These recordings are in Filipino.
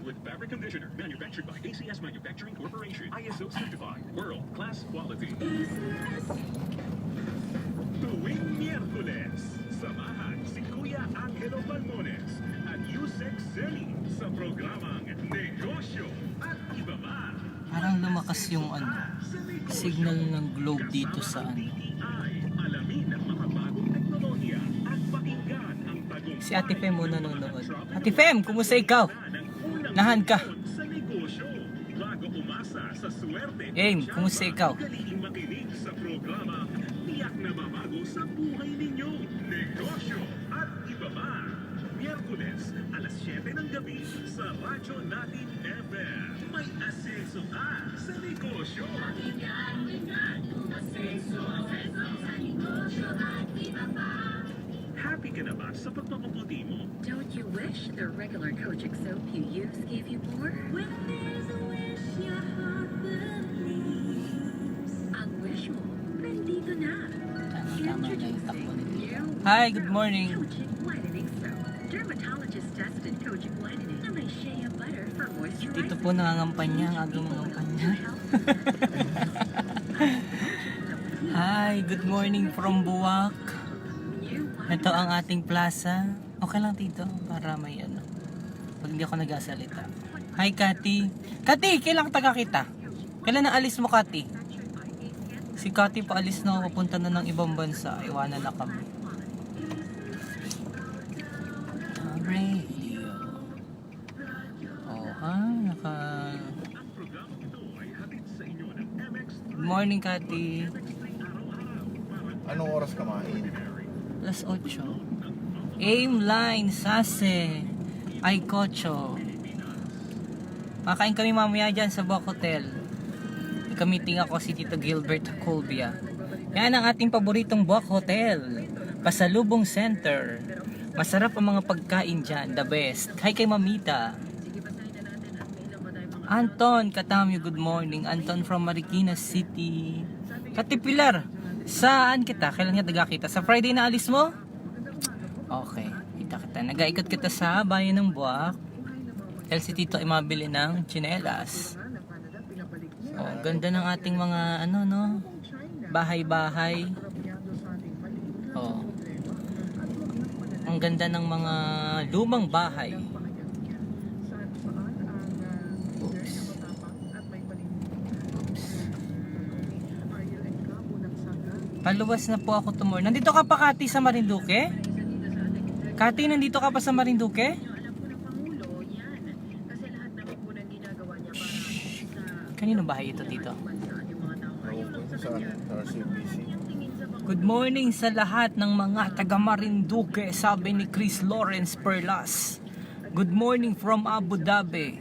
Liquid Fabric Conditioner, manufactured by ACS Manufacturing Corporation. ISO certified. World-class quality. Tuwing Miyerkules, samahan si Kuya Angelo Balmones at Yusek Seli sa programang Negosyo at Iba Pa. Parang lumakas yung signal ng globe dito sa Alamin ang mga bagong teknolohiya at pakinggan ang tagumpay. Si Ate Fem mo nanonood. Ate Fem, kumusta ikaw? Nahan ka. Sa negosyo, bago umasa sa swerte. Aim, kumusta ikaw? Galing makinig sa programa tiyak na mabago sa buhay ninyo. Negosyo at Iba Pa. Miyerkules, alas 7 ng gabi sa Radyo Natin FM. May asenso ka sa negosyo. Happy ka na ba sa pagpapaputi mo? Don't you wish the regular Kojic soap you use gave you more? When there's a wish your heart believes. Ang wish mo, nandito na. Tama na yung takbo ni Tita. New Hi, good morning. Kojic Whitening Soap. Dermatologist tested Kojic Whitening na may shea butter for moisturizing. Dito po nangangampanya, ang agang mangampanya. Hi, good morning from Buwak. Ito ang ating plaza. Okay lang dito para may pag hindi ako nagasalita. Hi, Kati. Kati, kailan taga kita? Kailan na alis mo, Kati? Si Kati paalis na, papunta na ng ibang bansa. Iwanan na kami. Radio. Oh, ha? Good morning, Kati. Anong oras kumain? Alas 8. Aim line, Sase, ay Kocho. Makain kami mamaya dyan sa Buwak Hotel. Ikamiting ako si Tito Gilbert Colbia. Yan ang ating paboritong Buwak Hotel. Pasalubong Center. Masarap ang mga pagkain dyan. The best. Hi kay Mamita. Anton Katamyo, good morning. Anton from Marikina City. Katipilar, saan kita? Kailan nga taga kita? Sa Friday na alis mo? Okay, kita. Nag-aikot kita sa bayan ng Buwak. Dahil si Tito ay mabili ng tsinelas. Oh, ganda ng ating mga bahay-bahay. Oh. Ang ganda ng mga lumang bahay. Oops. Paluwas na po ako tomorrow. Nandito ka pa, Kati, sa Marinduque? Kati, nandito ka pa sa Marinduque? Kanino bahay ito, Tito? Sa RCBC. Good morning sa lahat ng mga taga Marinduque, sabi ni Chris Lawrence Perlas. Good morning from Abu Dhabi.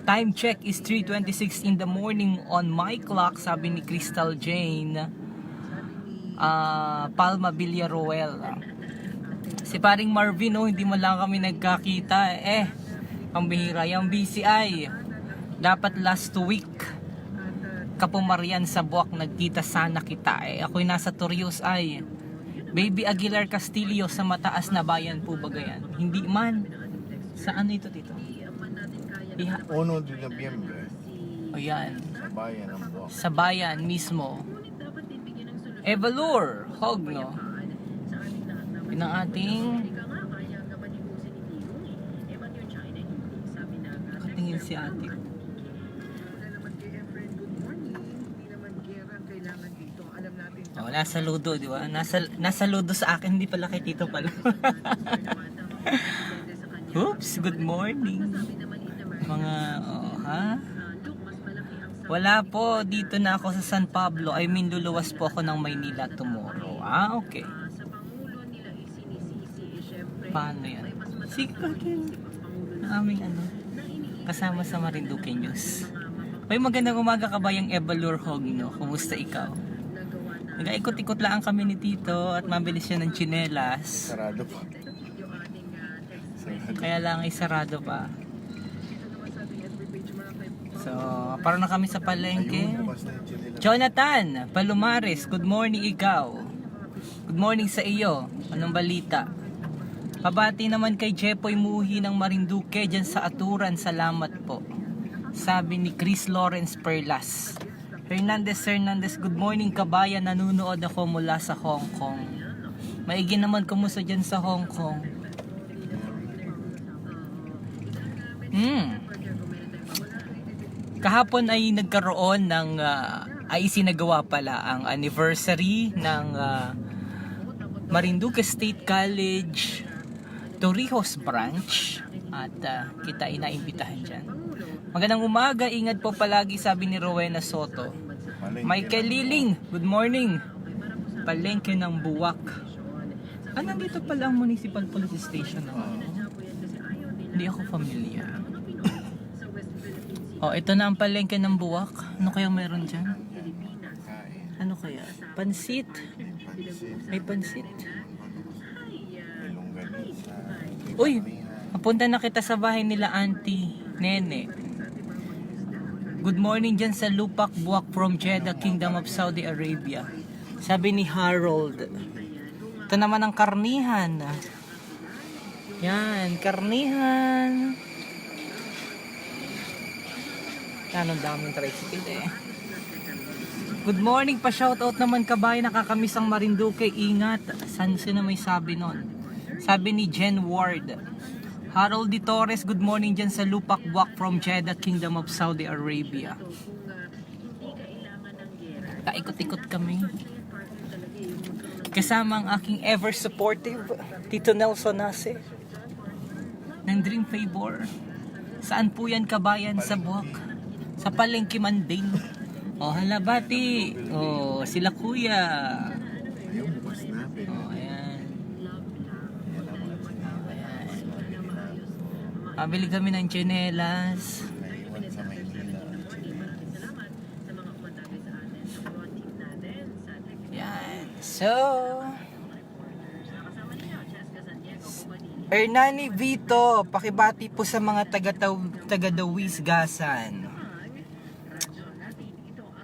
Time check is 3:26 in the morning on my clock, sabi ni Crystal Jane Palma Villaruel. Si paring Marvin, hindi mo lang kami nagkakita. Pambihira yung BCI. Dapat last week Kapumarian sa Buwak nagkita sana kita. Ako'y nasa Torios ay Baby Aguilar Castillo sa mataas na bayan po ba gayan? Hindi man. Saan ito, Tito? 1 de Nobyembre. O yan. Sa bayan ng Buwak. Sa bayan mismo. Evalur Hogno. Yun ang ating katingin si ate. Nasa ludo, di ba? Nasa ludo sa akin, hindi pala kay Tito pala. Oops, good morning. Mga, Wala po, dito na ako sa San Pablo. I mean, luluwas po ako ng Maynila tomorrow. Okay. Paano yan? Sige, aming kasama sa Marinduque News. May magandang umaga ka ba yung Evalur Hogno? Kumusta ikaw? Nag-ikot-ikot lang kami ni Tito at mabilis siya ng tsinelas. Sarado pa. Kaya lang ay sarado pa. So, parang na kami sa palengke. Jonathan Palumares, good morning ikaw. Good morning sa iyo. Anong balita? Pabati naman kay Jepoy Muhi ng Marinduque dyan sa Aturan. Salamat po. Sabi ni Chris Lawrence Perlas. Hernandez, good morning kabayan. Nanunood ako mula sa Hong Kong. Maigi naman, kumusta dyan sa Hong Kong? Kahapon ay nagkaroon ng ay isinagawa pala ang anniversary ng Marinduque State College Torrijos branch at kita ay naimbitahan dyan. Magandang umaga, ingat po palagi, sabi ni Rowena Soto. Michael Liling, good morning. Palengke ng Buwak. Nandito pala ang Municipal Police Station naman. Hindi ako familiar. Ito na ang palengke ng Buwak. Ano kaya meron dyan? Ano kaya? Pansit. May pansit. Uy, napunta na kita sa bahay nila Auntie Nene. Good morning dyan sa Lupak Buwak from Jeddah, Kingdom of Saudi Arabia. Sabi ni Harold. Ito naman ang karnihan. Yan, karnihan. Yan, ang daming tricycle eh. Good morning pa, shoutout naman kabayan, nakakamiss ang Marinduque, ingat. Sino may sabi nun? Sabi ni Jen Ward. Harold D. Torres, good morning dyan sa Lupak Buwak from Jeddah, Kingdom of Saudi Arabia. Kaikot-ikot kami. Kasama ang aking ever supportive Tito Nelson Nase ng Dream Favor. Saan po yan kabayan? Sa Buwak. Sa Palengke man din. Halabati. Sila kuya. Ayan. Pabili kami ng tsinelas. Yan. So, Hernani Vito, pakibati po sa mga taga-Dawis Gasan.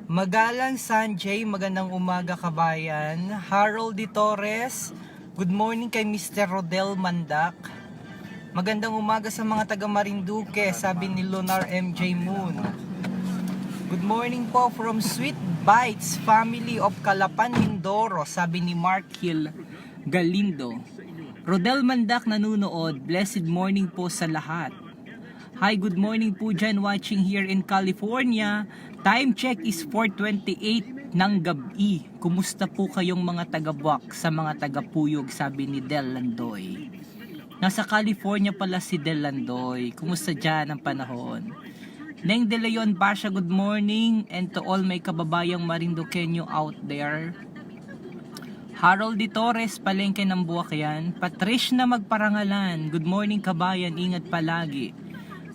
Magalang Sanjay, magandang umaga kabayan. Harold D. Torres, good morning kay Mr. Rodel Mandak. Magandang umaga sa mga taga Marinduque, sabi ni Lunar MJ Moon. Good morning po from Sweet Bites Family of Calapan, Mindoro, sabi ni Mark Hill Galindo. Rodel Mandak nanunood, blessed morning po sa lahat. Hi, good morning po dyan watching here in California. Time check is 4:28 ng gabi. Kumusta po kayong mga taga-Buwak sa mga taga-Puyog, sabi ni Del Landoy. Nasa California pala si Del Landoy. Kumusta dyan ang panahon? Neng De Leon Basha, good morning. And to all my kababayang Marinduqueño out there. Harold D. Torres, palengke ng Buwak yan. Patrish na magparangalan. Good morning kabayan, ingat palagi.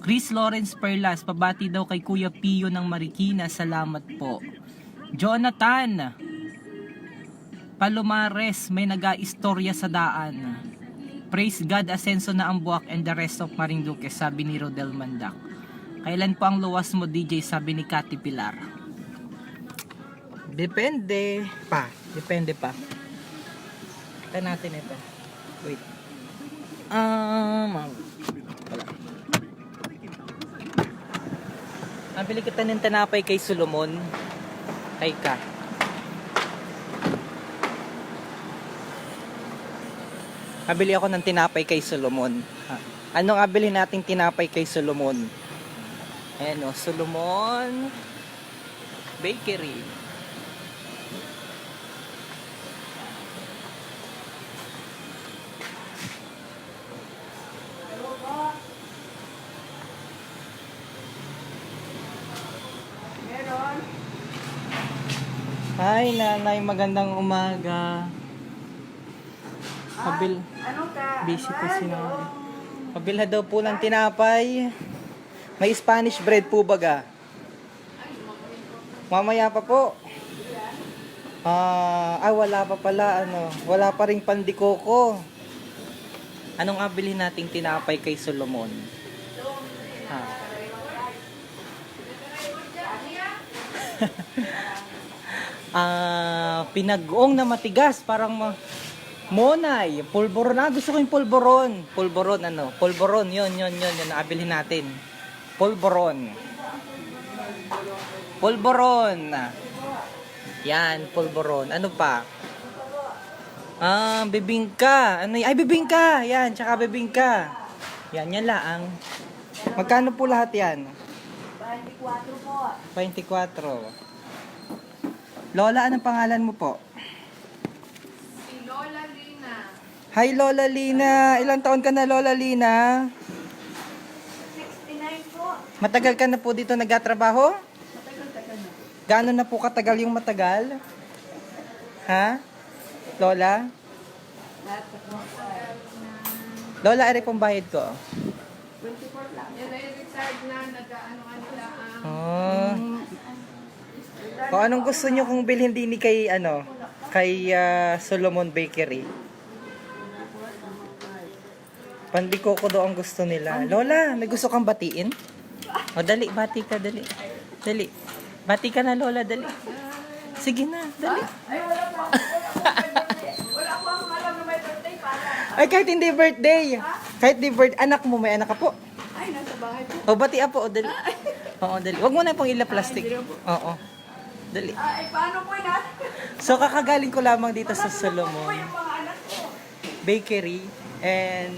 Chris Lawrence Perlas, pabati daw kay Kuya Pio ng Marikina, salamat po. Jonathan Palomares, may nag-aistorya sa daan. Praise God, asenso na ang Buwak and the rest of Marinduque, sabi ni Rodel Mandak. Kailan po ang luwas mo DJ, sabi ni Cathy Pilar. Depende pa. Ito natin ito. Wait. Wala. Nabili kita ng tinapay kay Solomon. Kay ka. Nabili ako ng tinapay kay Solomon. Anong abili nating tinapay kay Solomon? Ayan o, Solomon Bakery. Hi nanay, magandang umaga. Busy pa si nanay. Pabilha daw po ng tinapay. May Spanish bread po baga. Mamaya pa po. Wala pa pala wala pa ring pandikoko. Anong abili nating tinapay kay Solomon? Pinag-ong na matigas, parang Monay, pulboron. Gusto ko yung pulboron. Pulboron, ano? Pulboron, yun. Nakabilhin natin. Pulboron. Pulboron. Yan, pulboron. Ano pa? Bibingka. Ano y- Ay, bibingka. Yan, tsaka bibingka. Yan laang. Magkano po lahat yan? 24 po. 24. Lola, anong pangalan mo po? Si Lola Lina. Hi, Lola Lina. Ilang taon ka na, Lola Lina? 69 po. Matagal ka na po dito nagtatrabaho? Matagal-tagal na. Gaano na po katagal yung matagal? Ha? Lola? Lahat po. Lola, ari pong bayad ko. 24 lang. Yan ay retired na. Nag-ano-ano lang. Oh. Kung anong gusto nyo kung bilhin din kay Solomon Bakery. Pandikoko daw ang gusto nila. Lola, may gusto kang batiin? O dali, bati ka, dali. Dali. Bati ka na, Lola, dali. Sige na, dali. Ay, wala po. Wala po akong alam na may birthday para. Ay, kahit hindi birthday. Kahit di birthday. Anak mo, may anak ka po. Ay, nasa bahay po. O, bati po, o dali. Oo, dali. Huwag mo na pong ila-plastic. Oo. Dali. Ay, paano po yun? So, kakagaling ko lamang dito sa Po Solomon yung mga anak ko. Bakery. And,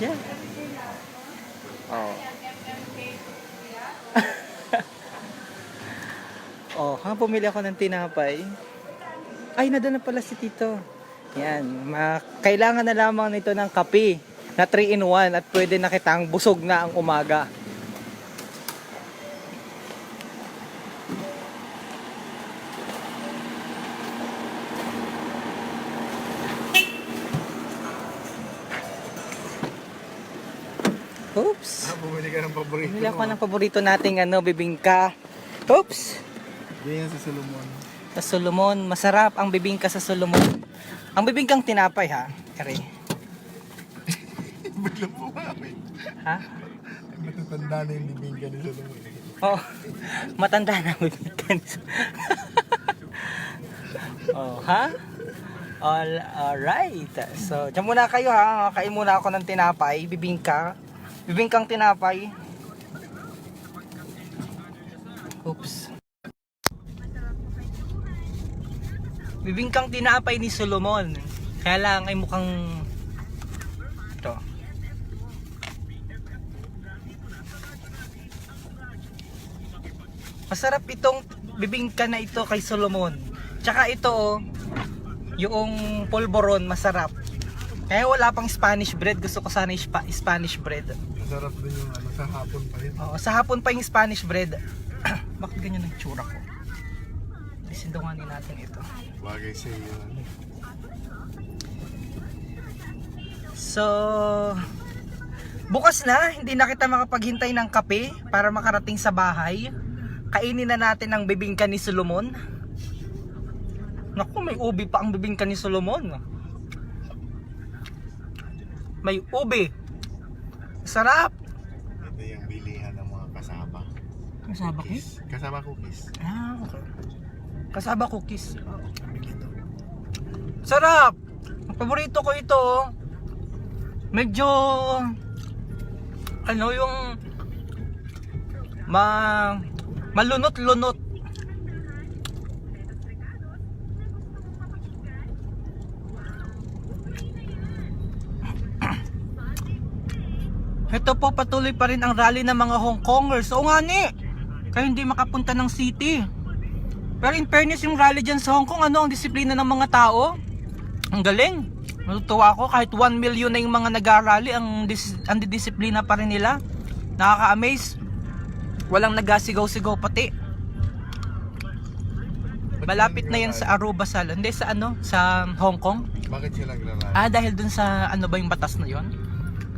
yeah. Oh. Pumili ako ng tinapay. Ay, nadala pala si Tito. Yan. Kailangan na lamang nito ng kape na 3-in-1 at pwede na kitang busog na ang umaga. Oops. Bumili ka ng paborito Bumili ako mo. ng paborito nating bibingka. Oops. Diyan sa Solomon. Sa Solomon, masarap ang bibingka sa Solomon. Ang bibingkang tinapay ha. Kare. Biglang bumami. Ha? Matatanda na yung bibingka ni Solomon. Oh, matanda na ang bibingka ni Solomon. Oh, ha? Alright. So, dyan muna kayo ha. Kain muna ako ng tinapay, bibingka. Bibingkang tinapay. Oops. Bibingkang tinapay ni Solomon. Kaya lang ay mukhang ito. Masarap itong bibingka na ito kay Solomon. Tsaka ito yung polvoron masarap. Kaya wala pang Spanish bread. Gusto ko sana yung Spanish bread. Masarap din yung sa hapon pa rin. Oo, sa hapon pa yung Spanish bread. Bakit ganyan ang tsura ko? Isindunganin natin ito. Bagay sa iyo. So, bukas na, hindi na kita makapaghintay ng kape para makarating sa bahay. Kainin na natin ang bibingka ni Solomon. Naku, may ubi pa ang bibingka ni Solomon. May ubi. Sarap. Ito yung bilihan ng mga kasaba. Kasaba cookies? Kasaba cookies. Ah, okay. Kasaba cookies. Bili ito. Sarap! Ang paborito ko ito. Medyo yung malunot-lunot. Ito po, patuloy pa rin ang rally ng mga Hong Kongers. Oo nga ni, kaya hindi makapunta ng city. Pero in fairness, yung rally dyan sa Hong Kong, ang disiplina ng mga tao. Ang galing. Natutuwa ako, kahit 1 million na yung mga nag-rally, ang disiplina pa rin nila. Nakaka-amaze. Walang nagasigaw-sigaw pati. Malapit na yan sa Aruba sa sa Hong Kong. Bakit sila nagrarally? Dahil dun sa ba yung batas na yon.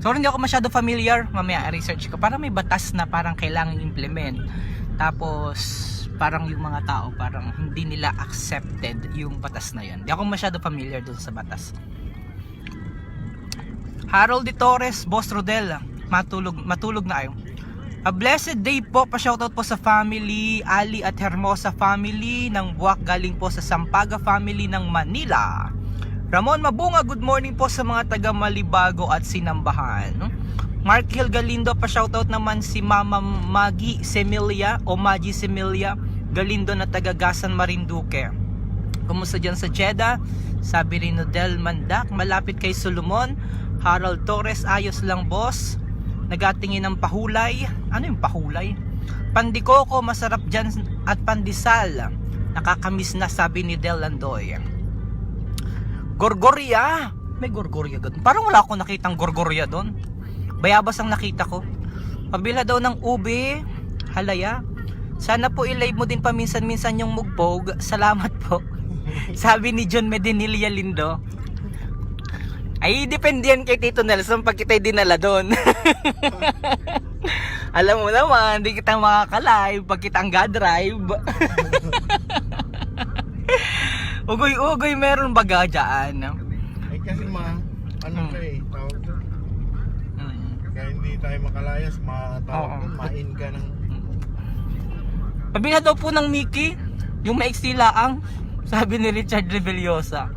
So hindi ako masyado familiar, mamaya research ko. Parang may batas na parang kailangan implement. Tapos parang yung mga tao parang hindi nila accepted yung batas na yon. Hindi ako masyado familiar dun sa batas. Harold De Torres, Boss Rodel, matulog na kayo. A blessed day po, pa-shoutout po sa family, Ali at Hermosa family ng Buwak, galing po sa Sampaga family ng Manila. Ramon Mabunga, good morning po sa mga taga Malibago at Sinambahan. Mark Hill Galindo, pa shoutout naman si Mama Magi Semilia o Magi Semilia Galindo na taga Gasan Marinduque. Kumusta dyan sa Jeddah? Sabi rin Nodel Mandak, malapit kay Solomon. Harold Torres, ayos lang boss. Nagatingin ng pahulay. Ano yung pahulay? Pandikoko, masarap dyan at pandesal. Nakakamiss na, sabi ni Del Landoy. Gorgoria. May gorgoria doon. Parang wala akong nakitang gorgoria doon. Bayabas ang nakita ko. Pabila daw ng ube, halaya. Sana po i-live mo din paminsan-minsan yung mugpog. Salamat po. Sabi ni John Medinilla Lindo. Ay, depende yan kay Tito Nelson pag kita'y dinala doon. Alam mo naman, hindi kita makaka-live pag kita ang ga-drive. Ugoy-ugoy, meron baga dyan. Ay kasi ano ka tawag doon. Kaya hindi tayo makalayas, tawag doon, main ka ng... Pabila daw po ng Mickey, yung maiksi laang, sabi ni Richard Reveliosa.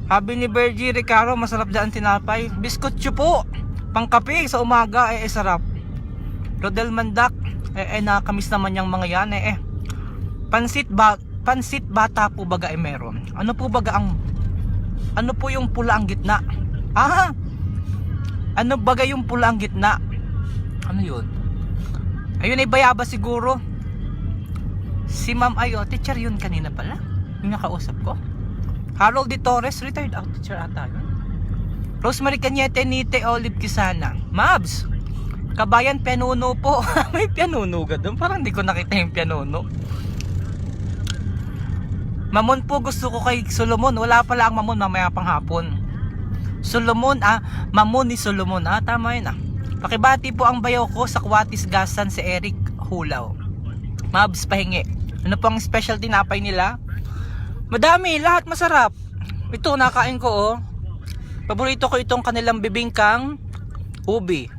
Sabi ni Bergie Ricardo, masarap dyan tinapay. Biskotyo po, pangkape sa umaga, sarap. Rodel Mandak, nakamiss naman yung mga yan, Pansit bata po baga meron. Ano po yung pula ang gitna? Ano baga yung pula ang gitna? Ano yun? Ayun ay bayaba siguro. Si Ma'am Ayo, teacher yun kanina pala. Yung nakausap ko. Harold De Torres, retired out teacher ata yun. Rosemary Cañete, Nite Olive Kisana. Mabs, Kabayan Pianuno po. May pianuno ka doon? Parang hindi ko nakita yung pianuno. Mamon po, gusto ko kay Solomon. Wala pala ang Mamon, mamaya pang hapon. Solomon, Mamon ni Solomon. Tama yun Pakibati po ang bayaw ko sa Kuwatis Gasan si Eric Hulaw. Mabs, pahingi. Ano pang special tinapay nila? Madami, lahat masarap. Ito, nakain ko Paborito ko itong kanilang bibingkang ubi.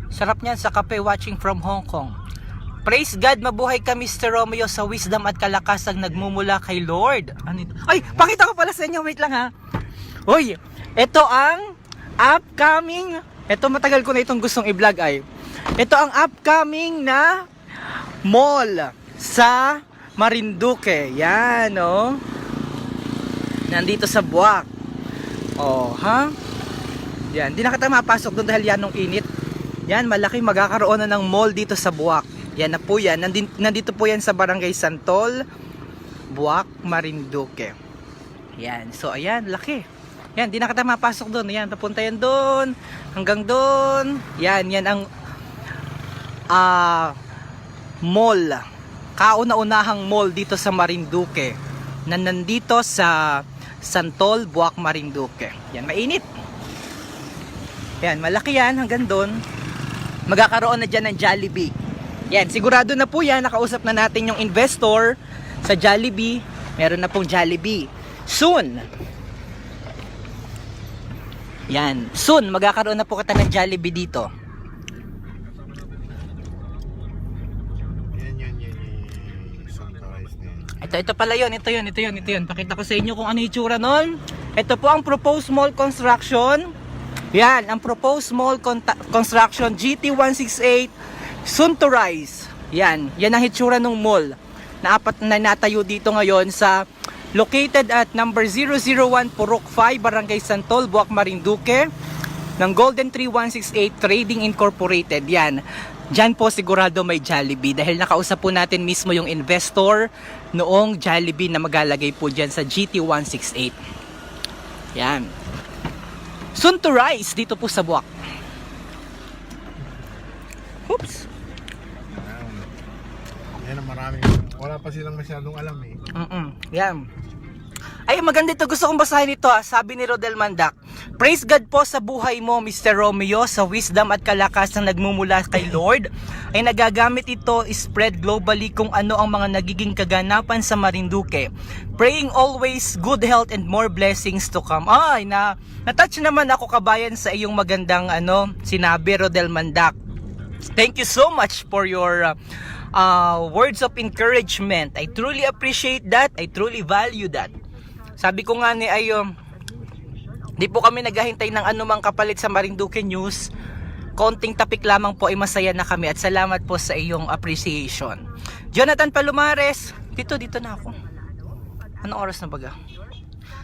Sarap niyan sa kape watching from Hong Kong. Praise God, mabuhay ka Mr. Romeo sa wisdom at kalakasang nagmumula kay Lord. Ano ito? Ay, pakita ko pala sa inyo, wait lang Hoy, ito ang upcoming, ito matagal ko na itong gustong i-vlog Ito ang upcoming na mall sa Marinduque. Yan, nandito sa Buwak. Yan, di na kita mapasok doon dahil yan nung init. Yan, malaki magkakaroon na ng mall dito sa Buwak. Yan na po yan. Nandito po yan sa Barangay Santol, Buwak, Marinduque. Yan, so ayan, laki. Yan, di na kita mapasok doon. Yan, papunta yan doon, hanggang doon. Yan ang mall, kauna-unahang mall dito sa Marinduque na nandito sa Santol, Buwak, Marinduque. Yan, mainit. Yan, malaki yan hanggang doon. Magkakaroon na dyan ng Jollibee. Yan, sigurado na po yan. Nakausap na natin yung investor sa Jollibee. Meron na pong Jollibee. Soon. Yan, soon magkakaroon na po kita ng Jollibee dito. Ito pala yun, ito yun. Pakita ko sa inyo kung ano yung itsura nun. Ito po ang proposed mall construction. Yan, ang proposed mall construction GT168 soon to rise. Yan ang itsura ng mall na apat na natayo dito ngayon sa located at number 001 Purok 5, Barangay Santol, Buwak, Marinduque ng Golden Tree 168 Trading Incorporated. Yan. Diyan po sigurado may Jollibee dahil nakausap po natin mismo yung investor noong Jollibee na maglalagay po dyan sa GT168. Yan. Soon to rise dito po sa Buwak. Oops. Yan ang maraming, wala pa silang masyadong alam Yan. Ay, maganda ito. Gusto kong basahin ito. Sabi ni Rodel Mandak, praise God po sa buhay mo, Mr. Romeo, sa wisdom at kalakasang nagmumula kay Lord. Ay nagagamit ito spread globally kung ano ang mga nagiging kaganapan sa Marinduque. Praying always good health and more blessings to come. Ay, na-touch naman ako kabayan sa iyong magandang sinabi, Rodel Mandak. Thank you so much for your words of encouragement. I truly appreciate that. I truly value that. Sabi ko nga ni Ayo, di po kami naghahintay ng anumang kapalit sa Marinduque News. Konting tapik lamang po ay masaya na kami at salamat po sa iyong appreciation. Jonathan Palomares, dito na ako. Anong oras na baga?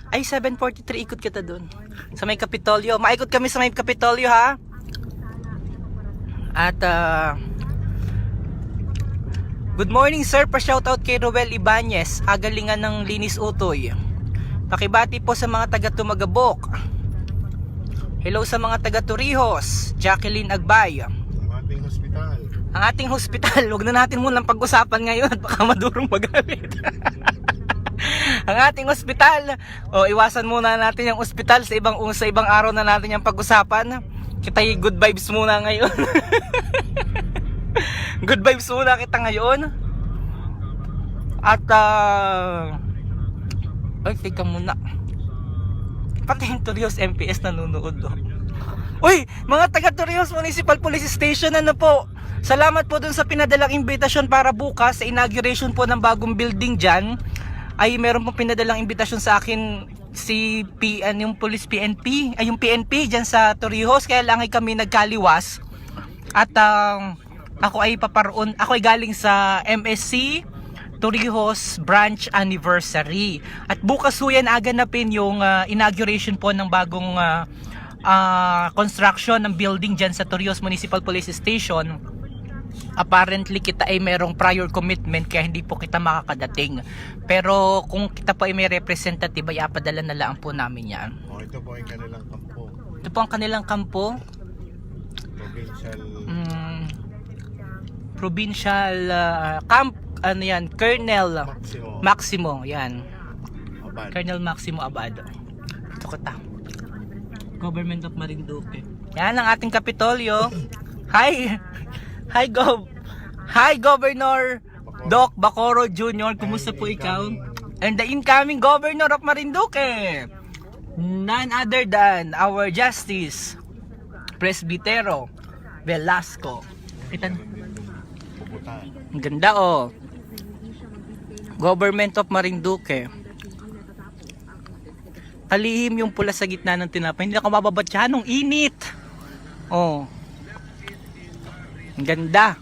Ay, 7:43, ikot kita dun. Sa may Kapitolyo. Maikot kami sa may Kapitolyo, ha? At, good morning, sir. Pa-shoutout kay Roel Ibanez, agalingan ng Linis Utoy. Pakibati po sa mga taga Tumagabok. Hello sa mga taga Torrijos, Jacqueline Agbay. Ang ating hospital. Ang ating hospital, huwag na natin munang pag-usapan ngayon, baka madurong magalit. Ang ating ospital, iwasan muna natin yung ospital sa ibang araw na natin yung pag-usapan. Kita good vibes muna ngayon. Good vibes muna kita ngayon. At teka muna. Pati yung Torrijos MPS nanonood do. Uy, mga taga Torrijos Municipal Police Station, ano po? Salamat po dun sa pinadalang imbitasyon para bukas sa inauguration po ng bagong building dyan. Ay meron pong pinadalang imbitasyon sa akin si yung police PNP, ay yung PNP diyan sa Torrijos, kaya lang ay kami nagkaliwas. At ako ay galing sa MSC Torrijos branch anniversary. At bukas ho yan aganapin yung inauguration po ng bagong construction ng building diyan sa Torrijos Municipal Police Station. Apparently kita ay merong prior commitment kaya hindi po kita makakadating. Pero kung kita po ay may representative ay apadala na lang po namin yan. Ito po ay kanilang kampo. Ito po ang kanilang kampo. Provincial camp, ano yan, Colonel Maximo, yan. Abad. Colonel Maximo Abad. Ito kita. Government of Marinduque. Yan ang ating Kapitolyo. Hi Governor Doc Bacooro Jr. Kumusta po ikaw? And the incoming Governor of Marinduque, none other than our Justice Presbitero Velasco. Kita, ang ganda oh. Government of Marinduque. Kalihim yung pula sa gitna ng tinapay. Hindi ako mababatsahan ng init. Oh. Ang ganda.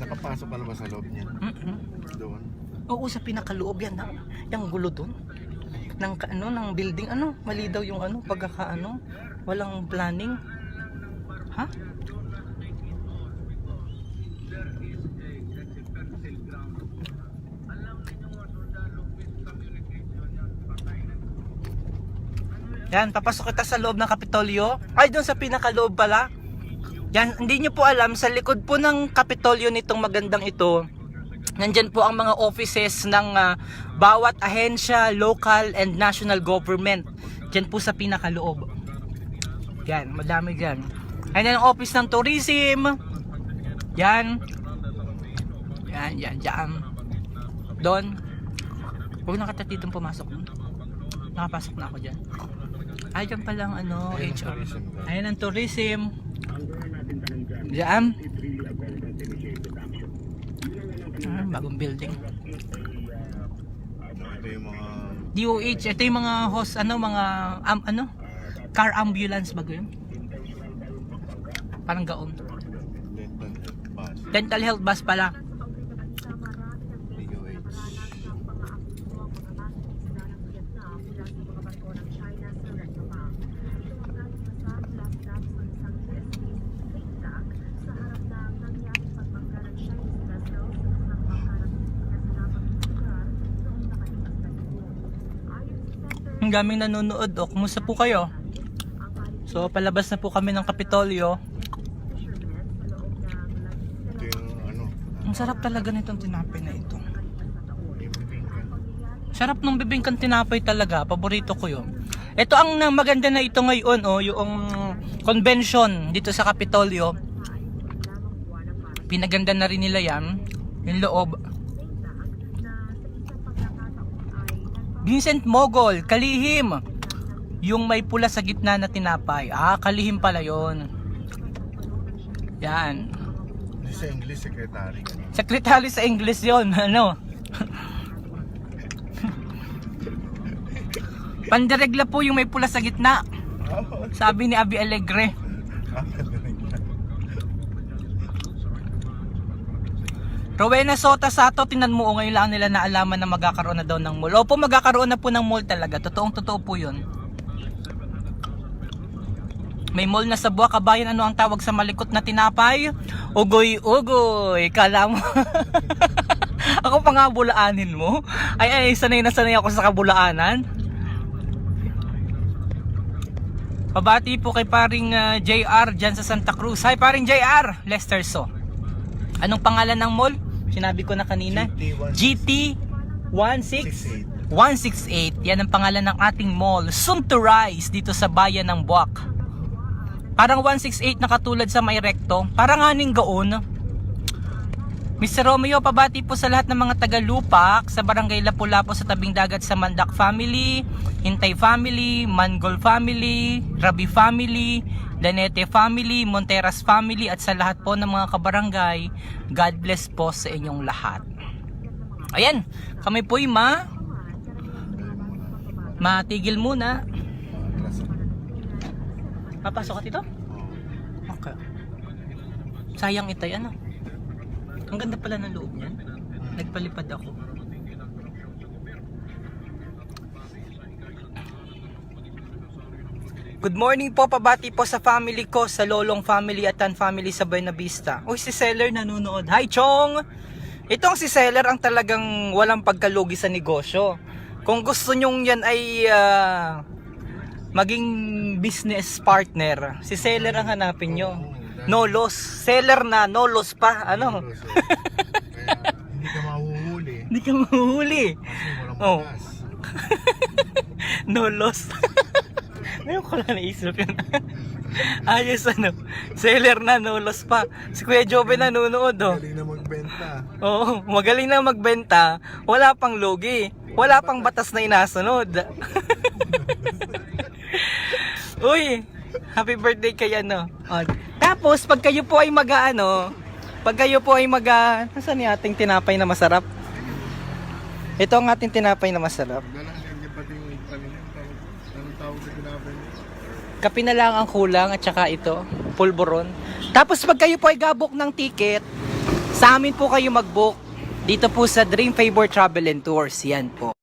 Nakapasok ka na ba sa loob niya? Doon? Oo, sa pinakaloob yan. Yung gulo doon. Ng building. Mali daw yung walang planning. Ha? Yan, papasok kita sa loob ng Kapitolyo. Ay, doon sa pinakaloob pala. Yan, hindi nyo po alam, sa likod po ng Kapitolyo nitong magandang ito, nandyan po ang mga offices ng bawat ahensya, local and national government. Diyan po sa pinakaloob. Yan, madami dyan. Ayan ang office ng tourism. Yan. Yan. Doon. Huwag na kita ditong pumasok. Nakapasok na ako dyan. Ay, dyan palang HR. Ayan ang tourism. Diyan. Bagong building. Ito yung mga DOH, ito yung mga host, car ambulance bago yun. Parang gaon. Dental health bus pala. Ang daming nanonood. Kumusta po kayo? So palabas na po kami ng Kapitolyo. Ito yung Ang sarap talaga nitong tinapay na ito. Sarap ng bibingkan tinapay talaga. Paborito ko yun. Ito ang maganda na ito ngayon, yung convention dito sa Kapitolyo. Pinaganda na rin nila yan. Yung loob. Vincent Mogol, kalihim. Yung may pula sa gitna na tinapay. Kalihim pala yon. Yan. Sa English, secretary. Secretary sa English yon, ano? Pandiregla po yung may pula sa gitna. Sabi ni Abby Alegre. Rowena Sota Sato, tinan mo ngayon lang nila naalaman na magkakaroon na daw ng mall. Opo, magkakaroon na po ng mall talaga. Totoo po yun. May mall na sa Buwak, Kabayan. Ano ang tawag sa malikot na tinapay? Ugoy-ugoy. Kala mo. Ako pa nga bulaanin mo. Ay, sanay na sanay ako sa kabulaanan. Pabati po kay paring JR dyan sa Santa Cruz. Hi paring JR, Lester So. Anong pangalan ng mall? Sinabi ko na kanina. GT 168. Yan ang pangalan ng ating mall. Soon to rise dito sa bayan ng Buwak. Parang 168 na katulad sa may recto. Parang aning gaon. Mr. Romeo, pabati po sa lahat ng mga taga-Lupak sa Barangay Lapu-Lapu sa tabing dagat sa Mandak family, Hintay family, Mangol family, Rabi family, Danete family, Monteras family at sa lahat po ng mga kabarangay. God bless po sa inyong lahat. Ayan, kami po'y matigil muna. Papasok ka dito? Okay. Sayang itay, ano? Ang ganda pala ng loob niyan. Nagpalipad ako. Good morning po, pabati po sa family ko, sa Lolong family at Tan family sa Buena Vista. Uy, si Seller nanonood. Hi, Chong! Itong si Seller ang talagang walang pagkalugi sa negosyo. Kung gusto nyong yan ay maging business partner, si Seller ang hanapin nyo. No loss. Seller na, no loss pa. Ano? Kaya hindi ka mahuhuli. Hindi ka mahuhuli. Kasi walang Oh. batas. No loss. Ngayon ko lang naisip yun. Ayos, ano? Seller na, no loss pa. Si Kuya Jobe nanonood, oh. Galing na magbenta. Oo, magaling na magbenta. Wala pang logi. Wala pang batas na inasunod. Uy, happy birthday kay ano. Oh. Tapos, pag kayo po ay nasaan yung ating tinapay na masarap? Ito ang ating tinapay na masarap. Galang hindi pati yung italin. Anong tawag sa ginapin niya? Kape na lang ang kulang at saka ito, pulburon. Tapos pag kayo po ay gabok ng ticket, sa amin po kayo mag-book. Dito po sa Dream Favor Travel and Tours. Yan po.